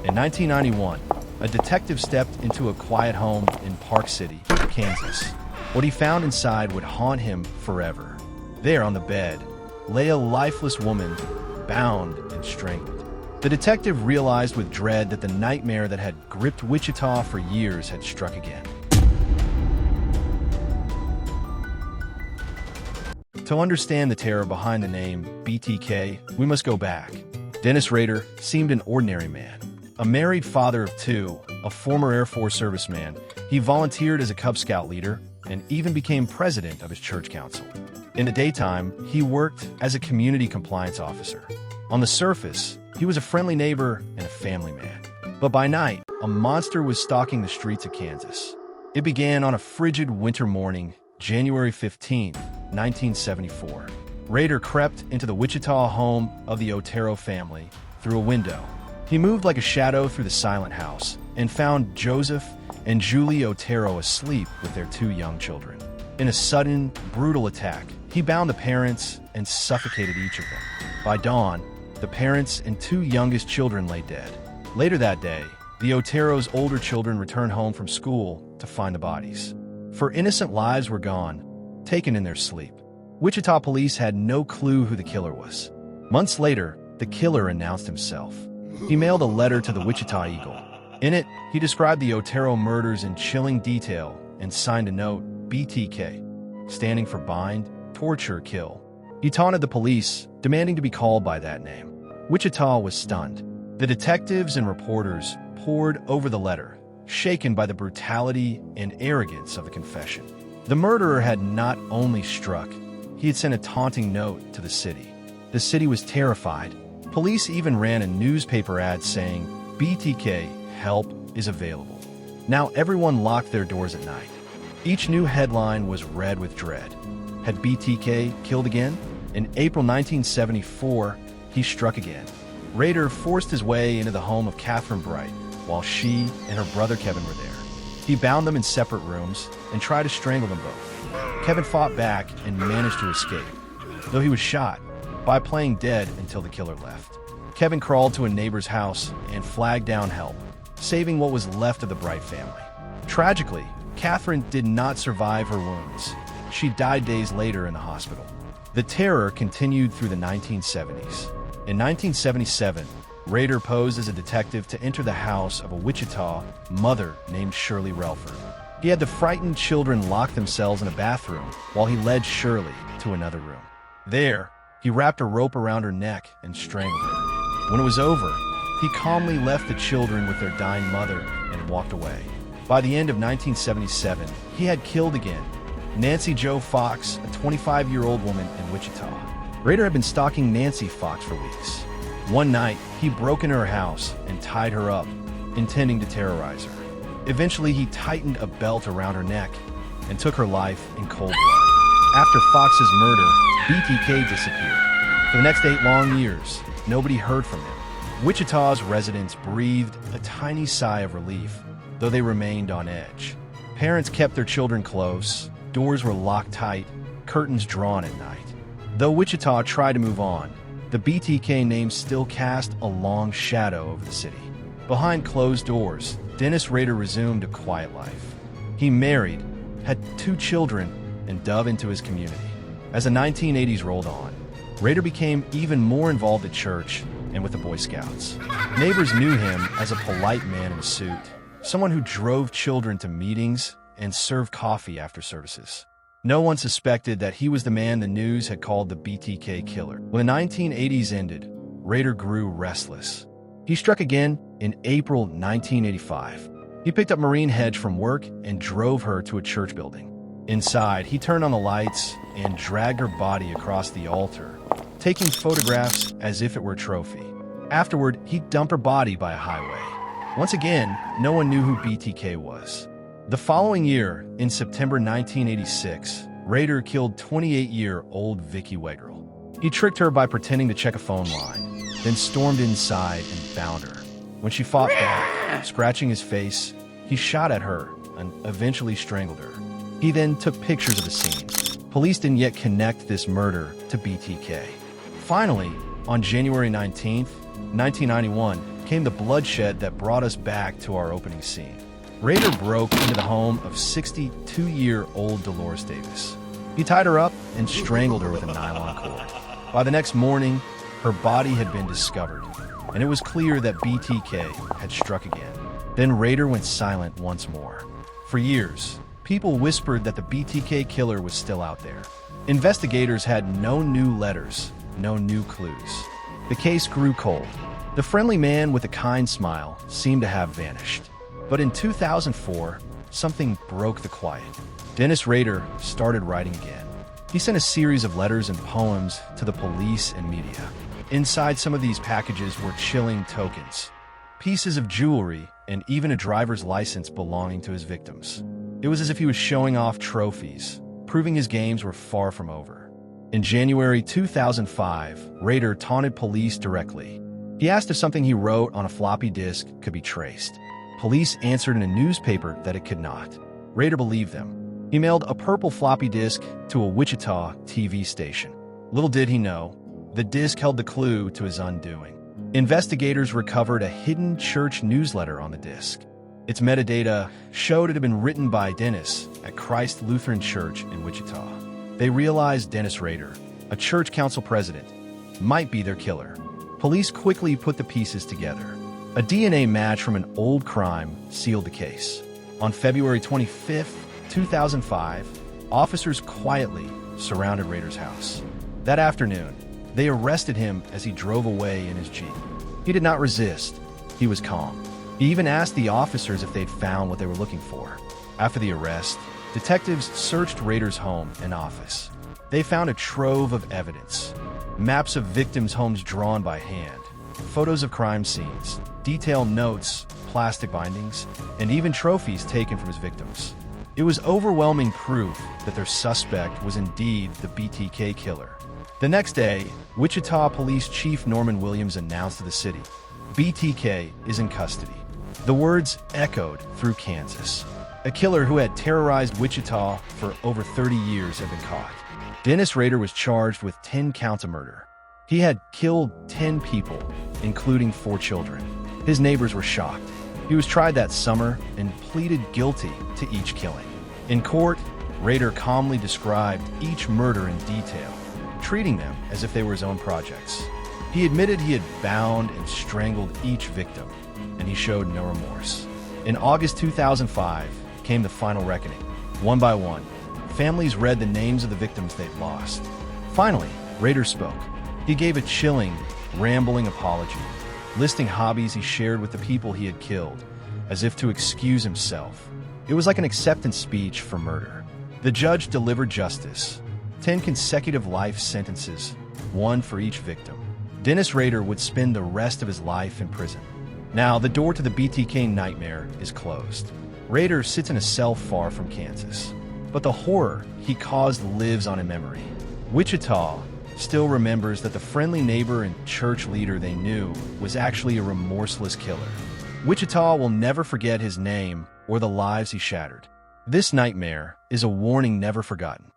In 1991, a detective stepped into a quiet home in Park City, Kansas. What he found inside would haunt him forever. There on the bed lay a lifeless woman, bound and strangled. The detective realized with dread that the nightmare that had gripped Wichita for years had struck again. To understand the terror behind the name BTK, we must go back. Dennis Rader seemed an ordinary man. A married father of two, a former Air Force serviceman, he volunteered as a Cub Scout leader and even became president of his church council. In the daytime, he worked as a community compliance officer. On the surface, he was a friendly neighbor and a family man. But by night, a monster was stalking the streets of Kansas. It began on a frigid winter morning, January 15, 1974. Rader crept into the Wichita home of the Otero family through a window. He moved like a shadow through the silent house and found Joseph and Julie Otero asleep with their two young children. In a sudden, brutal attack, he bound the parents and suffocated each of them. By dawn, the parents and two youngest children lay dead. Later that day, the Otero's older children returned home from school to find the bodies. For innocent lives were gone, taken in their sleep. Wichita police had no clue who the killer was. Months later, the killer announced himself. He mailed a letter to the Wichita Eagle. In it, he described the Otero murders in chilling detail and signed a note, BTK, standing for bind, torture, kill. He taunted the police, demanding to be called by that name. Wichita was stunned. The detectives and reporters pored over the letter, shaken by the brutality and arrogance of the confession. The murderer had not only struck, he had sent a taunting note to the city. The city was terrified. Police even ran a newspaper ad saying, BTK, help is available. Now everyone locked their doors at night. Each new headline was read with dread. Had BTK killed again? In April 1974, he struck again. Rader forced his way into the home of Catherine Bright, while she and her brother Kevin were there. He bound them in separate rooms and tried to strangle them both. Kevin fought back and managed to escape, though he was shot by playing dead until the killer left. Kevin crawled to a neighbor's house and flagged down help, saving what was left of the Bright family. Tragically, Catherine did not survive her wounds. She died days later in the hospital. The terror continued through the 1970s. In 1977, Rader posed as a detective to enter the house of a Wichita mother named Shirley Relford. He had the frightened children lock themselves in a bathroom while he led Shirley to another room. There, he wrapped a rope around her neck and strangled her. When it was over, he calmly left the children with their dying mother and walked away. By the end of 1977, he had killed again Nancy Jo Fox, a 25-year-old woman in Wichita. Rader had been stalking Nancy Fox for weeks. One night, he broke into her house and tied her up, intending to terrorize her. Eventually, he tightened a belt around her neck and took her life in cold blood. After Fox's murder, BTK disappeared. For the next 8 long years, nobody heard from him. Wichita's residents breathed a tiny sigh of relief, though they remained on edge. Parents kept their children close, doors were locked tight, curtains drawn at night. Though Wichita tried to move on, the BTK name still cast a long shadow over the city. Behind closed doors, Dennis Rader resumed a quiet life. He married, had 2 children, and dove into his community. As the 1980s rolled on, Rader became even more involved at church and with the Boy Scouts. Neighbors knew him as a polite man in a suit, someone who drove children to meetings and served coffee after services. No one suspected that he was the man the news had called the BTK Killer. When the 1980s ended, Rader grew restless. He struck again in April 1985. He picked up Maureen Hedge from work and drove her to a church building. Inside, he turned on the lights and dragged her body across the altar, taking photographs as if it were a trophy. Afterward, he dumped her body by a highway. Once again, no one knew who BTK was. The following year, in September 1986, Rader killed 28-year-old Vicki Wegerle. He tricked her by pretending to check a phone line, then stormed inside and bound her. When she fought back, scratching his face, he shot at her and eventually strangled her. He then took pictures of the scene. Police didn't yet connect this murder to BTK. Finally, on January 19, 1991, came the bloodshed that brought us back to our opening scene. Rader broke into the home of 62-year-old Dolores Davis. He tied her up and strangled her with a nylon cord. By the next morning, her body had been discovered, and it was clear that BTK had struck again. Then Rader went silent once more. For years, people whispered that the BTK killer was still out there. Investigators had no new letters, no new clues. The case grew cold. The friendly man with a kind smile seemed to have vanished. But in 2004, something broke the quiet. Dennis Rader started writing again. He sent a series of letters and poems to the police and media. Inside some of these packages were chilling tokens, pieces of jewelry, and even a driver's license belonging to his victims. It was as if he was showing off trophies, proving his games were far from over. In January 2005, Rader taunted police directly. He asked if something he wrote on a floppy disk could be traced. Police answered in a newspaper that it could not. Rader believed them. He mailed a purple floppy disk to a Wichita TV station. Little did he know, the disk held the clue to his undoing. Investigators recovered a hidden church newsletter on the disk. Its metadata showed it had been written by Dennis at Christ Lutheran Church in Wichita. They realized Dennis Rader, a church council president, might be their killer. Police quickly put the pieces together. A DNA match from an old crime sealed the case. On February 25, 2005, officers quietly surrounded Rader's house. That afternoon, they arrested him as he drove away in his Jeep. He did not resist. He was calm. He even asked the officers if they'd found what they were looking for. After the arrest, detectives searched Rader's home and office. They found a trove of evidence. Maps of victims' homes drawn by hand, photos of crime scenes, detailed notes, plastic bindings, and even trophies taken from his victims. It was overwhelming proof that their suspect was indeed the BTK killer. The next day, Wichita Police Chief Norman Williams announced to the city, BTK is in custody. The words echoed through Kansas. A killer who had terrorized Wichita for over 30 years had been caught. Dennis Rader was charged with 10 counts of murder. He had killed 10 people, including 4 children. His neighbors were shocked. He was tried that summer and pleaded guilty to each killing. In court, Rader calmly described each murder in detail, treating them as if they were his own projects. He admitted he had bound and strangled each victim, and he showed no remorse. In August 2005 came the final reckoning. One by one, families read the names of the victims they'd lost. Finally, Rader spoke. He gave a chilling, rambling apology, listing hobbies he shared with the people he had killed, as if to excuse himself. It was like an acceptance speech for murder. The judge delivered justice. 10 consecutive life sentences, 1 for each victim. Dennis Rader would spend the rest of his life in prison. Now, the door to the BTK nightmare is closed. Rader sits in a cell far from Kansas. But the horror he caused lives on in memory. Wichita still remembers that the friendly neighbor and church leader they knew was actually a remorseless killer. Wichita will never forget his name or the lives he shattered. This nightmare is a warning never forgotten.